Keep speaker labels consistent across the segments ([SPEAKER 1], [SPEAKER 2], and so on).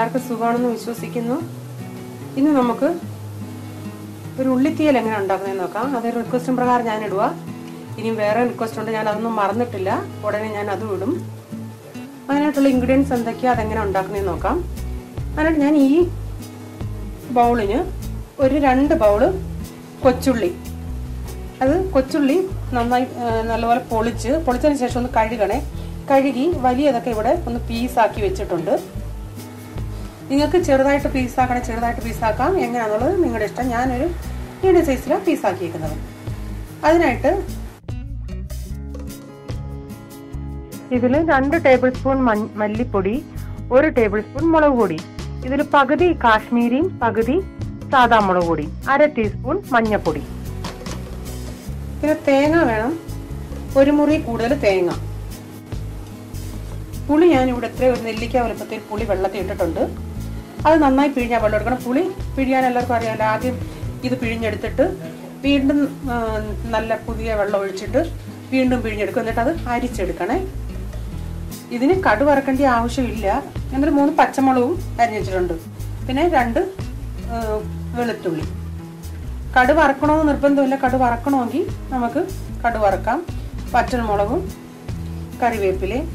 [SPEAKER 1] എല്ലാവർക്കും സുഖമാണെന്ന് വിശ്വസിക്കുന്നു. ഇന്ന് നമുക്ക് ഒരു ഉള്ളിത്തീയൽ എങ്ങനെ ഉണ്ടാക്കുന്നതെന്ന് നോക്കാം. അതൊരു റിക്വസ്റ്റും പ്രകാരം ഞാൻ ഇടുക. ഇനിയും വേറെ റിക്വസ്റ്റ് ഉണ്ട്, ഞാൻ അതൊന്നും മറന്നിട്ടില്ല, ഉടനെ ഞാൻ അതും ഇടും. അതിനായിട്ടുള്ള ഇൻഗ്രീഡിയൻസ് എന്തൊക്കെയാണ്, അതെങ്ങനെ ഉണ്ടാക്കുന്നതെന്ന് നോക്കാം. അതിനായിട്ട് ഞാൻ ഈ ബൗളിന് ഒരു 2 ബൗള് കൊച്ചുള്ളി, അത് കൊച്ചുള്ളി നന്നായി നല്ലപോലെ പൊളിച്ചതിന് ശേഷം ഒന്ന് കഴുകണേ. കഴുകി വലിയതൊക്കെ ഇവിടെ ഒന്ന് പീസാക്കി വെച്ചിട്ടുണ്ട്. നിങ്ങൾക്ക് ചെറുതായിട്ട് പീസാക്കാം, എങ്ങനെയാണെന്നുള്ളത് നിങ്ങളുടെ ഇഷ്ടം. ഞാനൊരു മീഡിയം സൈസിലാണ് പീസാക്കിയിരിക്കുന്നത്. അതിനായിട്ട് ഇതിൽ 2 ടേബിൾ സ്പൂൺ മല്ലിപ്പൊടി, 1 ടേബിൾ സ്പൂൺ മുളക് പൊടി, ഇതിൽ പകുതി കാശ്മീരിയും പകുതി സാദാ മുളക് പൊടി, 1/2 ടീസ്പൂൺ മഞ്ഞൾപ്പൊടി. പിന്നെ തേങ്ങ വേണം, 1 മുറി കൂടുതൽ തേങ്ങ. പുളി ഞാനിവിടെ ഒരു നെല്ലിക്ക വലുപ്പത്തിൽ പുളി വെള്ളത്തിൽ ഇട്ടിട്ടുണ്ട്. അത് നന്നായി പിഴിഞ്ഞാൽ വെള്ളം എടുക്കണം. പുളി പിഴിയാൻ എല്ലാവർക്കും അറിയാമല്ലോ. ആദ്യം ഇത് പിഴിഞ്ഞെടുത്തിട്ട് വീണ്ടും നല്ല പുതിയ വെള്ളം ഒഴിച്ചിട്ട് വീണ്ടും പിഴിഞ്ഞെടുക്കും. എന്നിട്ട് അത് അരിച്ചെടുക്കണേ. ഇതിന് കടു വറക്കേണ്ട ആവശ്യമില്ല. എന്നിട്ട് 3 പച്ചമുളകും അരിഞ്ഞിട്ടുണ്ട്, പിന്നെ 2 വെളുത്തുള്ളി. കടു വറക്കണമെന്ന് നിർബന്ധമില്ല. കടു വറക്കണമെങ്കിൽ നമുക്ക് കടു വറക്കാം. പച്ചമുളകും കറിവേപ്പിലയും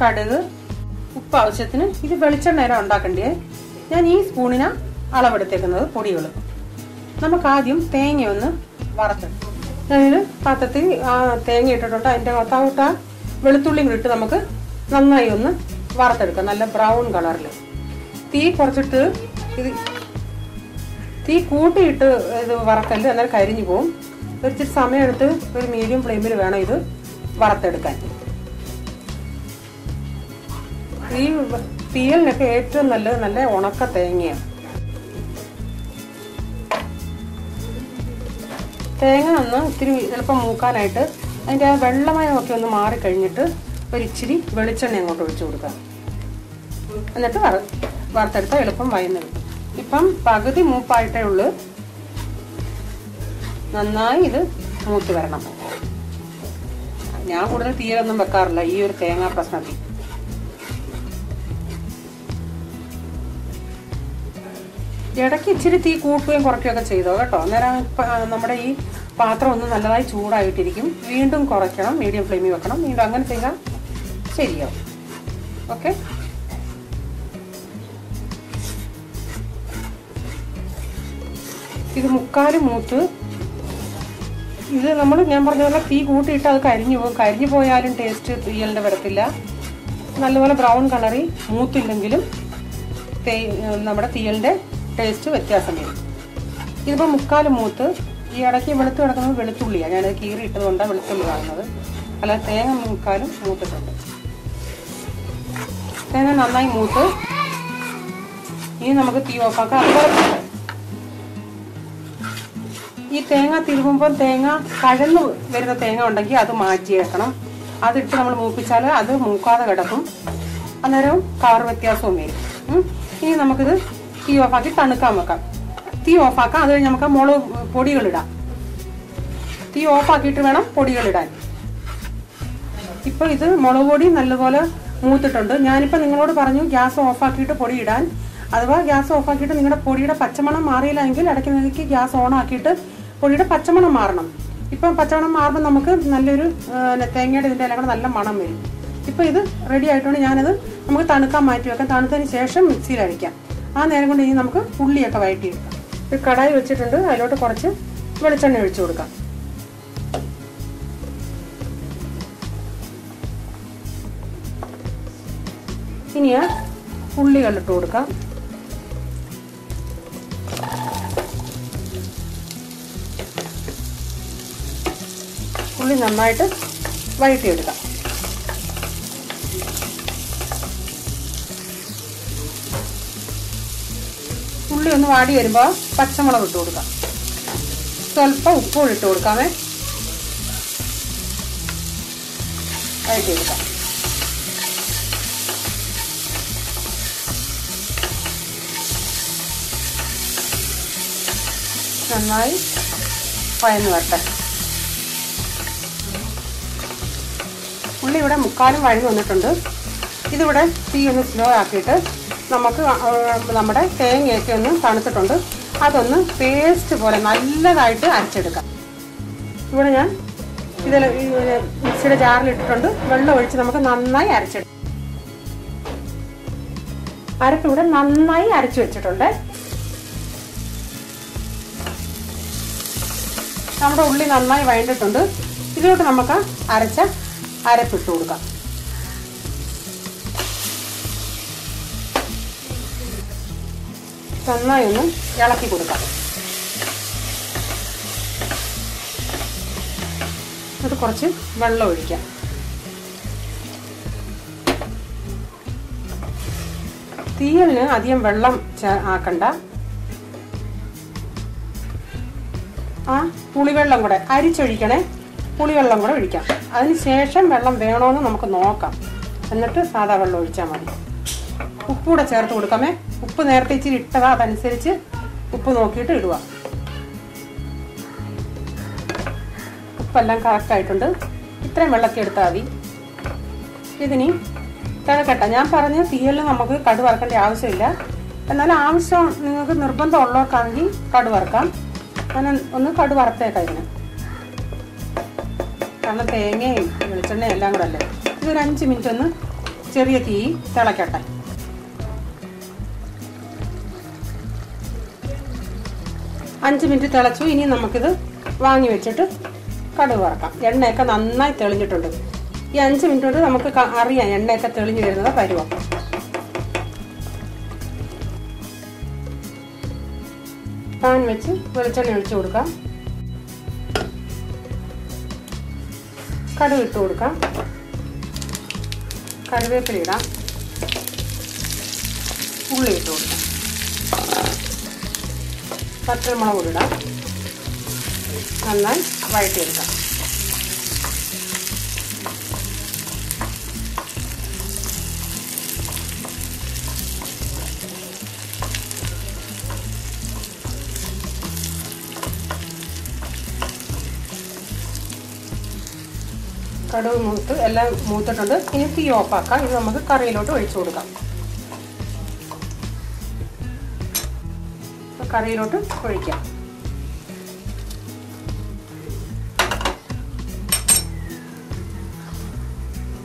[SPEAKER 1] കടുക്, ഉപ്പ് ആവശ്യത്തിന്. ഇത് വെളിച്ചെണ്ണ ഉണ്ടാക്കണ്ടേ. ഞാൻ ഈ സ്പൂണിന് അളവെടുത്തേക്കുന്നത് പൊടികൾ. നമുക്ക് ആദ്യം തേങ്ങ ഒന്ന് വറുത്തെടുക്കാം. ഞാനൊരു പാത്രത്തിൽ തേങ്ങ ഇട്ടിട്ടുണ്ട്. അതിൻ്റെ അകത്തോട്ട് വെളുത്തുള്ളിയും ഇട്ട് നമുക്ക് നന്നായി ഒന്ന് വറുത്തെടുക്കാം, നല്ല ബ്രൗൺ കളറിൽ. തീ കുറച്ചിട്ട് തീ കൂട്ടിയിട്ട് ഇത് വറക്കല്, അന്നേരം കരിഞ്ഞു പോവും. ഇച്ചിരി സമയമെടുത്ത് ഒരു മീഡിയം ഫ്ലെയിമിൽ വേണം ഇത് വറുത്തെടുക്കാൻ. ഈ തീയലിനൊക്കെ ഏറ്റവും നല്ലത് നല്ല ഉണക്ക തേങ്ങയാണ്. തേങ്ങ ഒന്ന് ഇത്തിരി എളുപ്പം മൂക്കാനായിട്ട് അതിൻ്റെ ആ വെള്ളമയമൊക്കെ ഒന്ന് മാറിക്കഴിഞ്ഞിട്ട് ഒരിച്ചിരി വെളിച്ചെണ്ണ അങ്ങോട്ട് ഒഴിച്ചു കൊടുക്കാം. എന്നിട്ട് വറുത്തെടുത്താൽ എളുപ്പം വയന്ന് കിട്ടും. ഇപ്പം പകുതി മൂപ്പായിട്ടേ ഉള്ളൂ. നന്നായി ഇത് മൂത്ത് വരണം. ഞാൻ കൂടുതൽ തീയൊന്നും വെക്കാറില്ല ഈ ഒരു തേങ്ങാ പ്രശ്നത്തിൽ. ഇടയ്ക്ക് ഇച്ചിരി തീ കൂട്ടുകയും കുറയ്ക്കുകയൊക്കെ ചെയ്തോ കേട്ടോ. അന്നേരം നമ്മുടെ ഈ പാത്രം ഒന്ന് നല്ലതായി ചൂടായിട്ടിരിക്കും. വീണ്ടും കുറയ്ക്കണം, മീഡിയം ഫ്ലെയിമിൽ വെക്കണം. വീണ്ടും അങ്ങനെ ചെയ്താൽ ശരിയാവും. ഓക്കെ, ഇത് മുക്കാലും മൂത്ത്. ഇത് ഞാൻ പറഞ്ഞ പോലെ തീ കൂട്ടിയിട്ട് അത് കരിഞ്ഞു പോകും. കരിഞ്ഞു പോയാലും ടേസ്റ്റ് തീയലിൻ്റെ വരത്തില്ല. നല്ലപോലെ ബ്രൗൺ കളറിൽ മൂത്തില്ലെങ്കിലും നമ്മുടെ തീയലിൻ്റെ ടേസ്റ്റ് വ്യത്യാസം വരും. ഇതിപ്പോൾ മുക്കാലും മൂത്ത്. ഈ ഇടയ്ക്ക് വെളുത്ത് കിടക്കുന്നത് വെളുത്തുള്ളിയാണ്. ഞാനത് കീറി ഇട്ടതുകൊണ്ടാണ് വെളുത്തുള്ളി കാണുന്നത്. അല്ലാതെ തേങ്ങ മുക്കാലും മൂത്തിട്ടുണ്ട്. തേങ്ങ നന്നായി മൂത്ത്. ഇനി നമുക്ക് തീ ഓഫാക്കാം. അതുപോലെ ഈ തേങ്ങ തിരുമുമ്പോൾ തേങ്ങ കഴന്ന് വരുന്ന തേങ്ങ ഉണ്ടെങ്കിൽ അത് മാറ്റി വെക്കണം. അതിട്ട് നമ്മൾ മൂപ്പിച്ചാൽ അത് മൂക്കാതെ കിടക്കും. അന്നേരം കളർ വ്യത്യാസവും വരും. ഇനി നമുക്കിത് തീ ഓഫാക്കി തണുക്കാൻ വെക്കാം. തീ ഓഫാക്കാം. അത് കഴിഞ്ഞ് നമുക്ക് മുളക് പൊടികളിടാം. തീ ഓഫാക്കിയിട്ട് വേണം പൊടികളിടാൻ. ഇപ്പൊ ഇത് മുളക് പൊടി നല്ലപോലെ മൂത്തിട്ടുണ്ട്. ഞാനിപ്പോൾ നിങ്ങളോട് പറഞ്ഞു ഗ്യാസ് ഓഫാക്കിയിട്ട് പൊടി ഇടാൻ. അഥവാ ഗ്യാസ് ഓഫാക്കിയിട്ട് നിങ്ങളുടെ പൊടിയുടെ പച്ചമണം മാറിയില്ല എങ്കിൽ ഇടയ്ക്ക് നിങ്ങൾക്ക് ഗ്യാസ് ഓൺ ആക്കിയിട്ട് പൊടിയുടെ പച്ചമണം മാറണം. ഇപ്പം പച്ചമണം മാറുമ്പോൾ നമുക്ക് നല്ലൊരു തേങ്ങയുടെ ഇതിൻ്റെ എല്ലാം കൂടെ നല്ല മണം വരും. ഇപ്പം ഇത് റെഡി ആയിട്ടുണ്ട്. ഞാനത് നമുക്ക് തണുക്കാൻ മാറ്റി വെക്കാം. തണുത്തതിന് ശേഷം മിക്സിയിൽ അടിക്കാം. ആ നേരം കൊണ്ട് ഇനി നമുക്ക് ഉള്ളിയൊക്കെ വഴറ്റിയെടുക്കാം. ഒരു കടായി വെച്ചിട്ടുണ്ട്. അതിലോട്ട് കുറച്ച് വെളിച്ചെണ്ണ ഒഴിച്ചു കൊടുക്കാം. ഇനി ആ ഉള്ളികളിട്ട് കൊടുക്കാം. ഉള്ളി നന്നായിട്ട് വഴറ്റിയെടുക്കാം. ഉള്ളി ഒന്ന് വാടി വരുമ്പോൾ പച്ചമുളക് ഇട്ട് കൊടുക്കാം. സ്വല്പം ഉപ്പും ഇട്ട് കൊടുക്കാമേ. വഴറ്റിയെടുക്കാം. നന്നായി വഴന്ന് വരട്ടെ. ഉള്ളി ഇവിടെ മുക്കാലും വഴന്ന് വന്നിട്ടുണ്ട്. ഇതിവിടെ തീ ഒന്ന് സ്ലോ ആക്കിയിട്ട് നമുക്ക് നമ്മുടെ തേങ്ങയൊക്കെ ഒന്ന് തണുത്തിട്ടുണ്ട്. അതൊന്ന് പേസ്റ്റ് പോലെ നല്ലതായിട്ട് അരച്ചെടുക്കാം. ഇവിടെ ഞാൻ ഇതിൽ മിക്സിയുടെ ജാറിലിട്ടിട്ടുണ്ട്. വെള്ളം ഒഴിച്ച് നമുക്ക് നന്നായി അരച്ചെടുക്കാം. അരപ്പിവിടെ നന്നായി അരച്ചു വെച്ചിട്ടുണ്ട്. നമ്മുടെ ഉള്ളി നന്നായി വഴണ്ടിട്ടുണ്ട്. ഇതിലോട്ട് നമുക്ക് അരച്ച അരപ്പിട്ട് കൊടുക്കാം. നന്നായി ഒന്ന് ഇളക്കി കൊടുക്കാം. അത് കുറച്ച് വെള്ളം ഒഴിക്കാം. തീയലിന് അധികം വെള്ളം ആക്കണ്ട. ആ പുളിവെള്ളം കൂടെ അരിച്ചൊഴിക്കണേ. പുളിവെള്ളം കൂടെ ഒഴിക്കാം. അതിന് ശേഷം വെള്ളം വേണോന്ന് നമുക്ക് നോക്കാം. എന്നിട്ട് സാധാ വെള്ളം ഒഴിച്ചാൽ മതി. ഉപ്പ് കൂടെ ചേർത്ത് കൊടുക്കാമേ. ഉപ്പ് നേരത്തെ ഇച്ചിരി ഇട്ടതാ, അതനുസരിച്ച് ഉപ്പ് നോക്കിയിട്ട് ഇടുക. ഉപ്പെല്ലാം കറക്റ്റായിട്ടുണ്ട്. ഇത്രയും വെള്ളത്തിൽ എടുത്താൽ മതി. ഇതിനി തിളക്കട്ടെ. ഞാൻ പറഞ്ഞ തീയലിന് നമുക്ക് കടുക് വറുക്കേണ്ട ആവശ്യമില്ല. എന്നാൽ ആവശ്യം നിങ്ങൾക്ക് നിർബന്ധം ഉള്ളവർക്കാണെങ്കിൽ കടുക് വറുക്കാം. ഞാൻ ഒന്ന് കടുക് വറുത്തേക്കാം ഇതിന്. കാരണം തേങ്ങയും വെളിച്ചെണ്ണയും എല്ലാം കൂടെ അല്ലേ. ഇതൊരു 5 മിനിറ്റ് ഒന്ന് ചെറിയ തീ തിളക്കട്ടെ. 5 മിനിറ്റ് തിളച്ചു. ഇനി നമുക്കിത് വാങ്ങി വെച്ചിട്ട് കടുക് വറക്കാം. എണ്ണയൊക്കെ നന്നായി തെളിഞ്ഞിട്ടുണ്ട്. ഈ 5 മിനിറ്റ് കൊണ്ട് നമുക്ക് അറിയാം എണ്ണയൊക്കെ തെളിഞ്ഞു വരുന്നത് പരുവം. പാൻ വെച്ച് വെളിച്ചെണ്ണ ഒഴിച്ചു കൊടുക്കാം. കടുക് ഇട്ട് കൊടുക്കാം. കറിവേപ്പില ഇടാം. ഉള്ളി ഇട്ട് കൊടുക്കാം. പച്ചമുളക് കൂടി ഇടാം. നന്നായി വഴറ്റിയെടുക്കാം. കടുക് മൂത്ത് എല്ലാം മൂത്തിട്ടുണ്ട്. ഇനി തീ ഓഫാക്കാം. ഇത് നമുക്ക് കറിയിലോട്ട് ഒഴിച്ചു കൊടുക്കാം. കറിയിലോട്ട് ഒഴിക്കാം.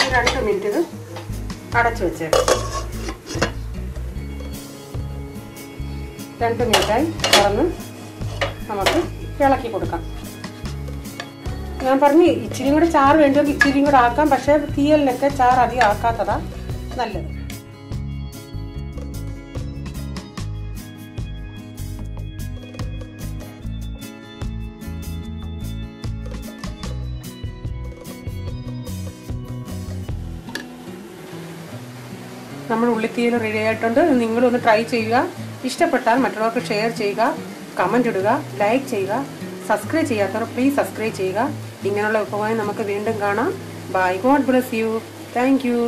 [SPEAKER 1] ഒരു 2 മിനിറ്റ് ഇത് അടച്ചു വെച്ചേക്കാം. 2 മിനിറ്റായി തുറന്ന് നമുക്ക് ഇളക്കി കൊടുക്കാം. ഞാൻ പറഞ്ഞു ഇച്ചിരിയും കൂടെ ചാറ് വേണ്ടിയോ ഇച്ചിരിയും കൂടെ ആക്കാം. പക്ഷേ തീയലിനൊക്കെ ചാറ് അധികം ആക്കാത്തതാ നല്ലത്. നമ്മുടെ ഉള്ളിത്തീയൽ റെഡി ആയിട്ടുണ്ട്. നിങ്ങളൊന്ന് ട്രൈ ചെയ്യുക. ഇഷ്ടപ്പെട്ടാൽ മറ്റുള്ളവർക്ക് ഷെയർ ചെയ്യുക, കമൻറ്റ് ഇടുക, ലൈക്ക് ചെയ്യുക. സബ്സ്ക്രൈബ് ചെയ്യാത്തവർ പ്ലീസ് സബ്സ്ക്രൈബ് ചെയ്യുക. ഇങ്ങനെയുള്ള വിഭവമായി നമുക്ക് വീണ്ടും കാണാം. Bye. God bless you. Thank U.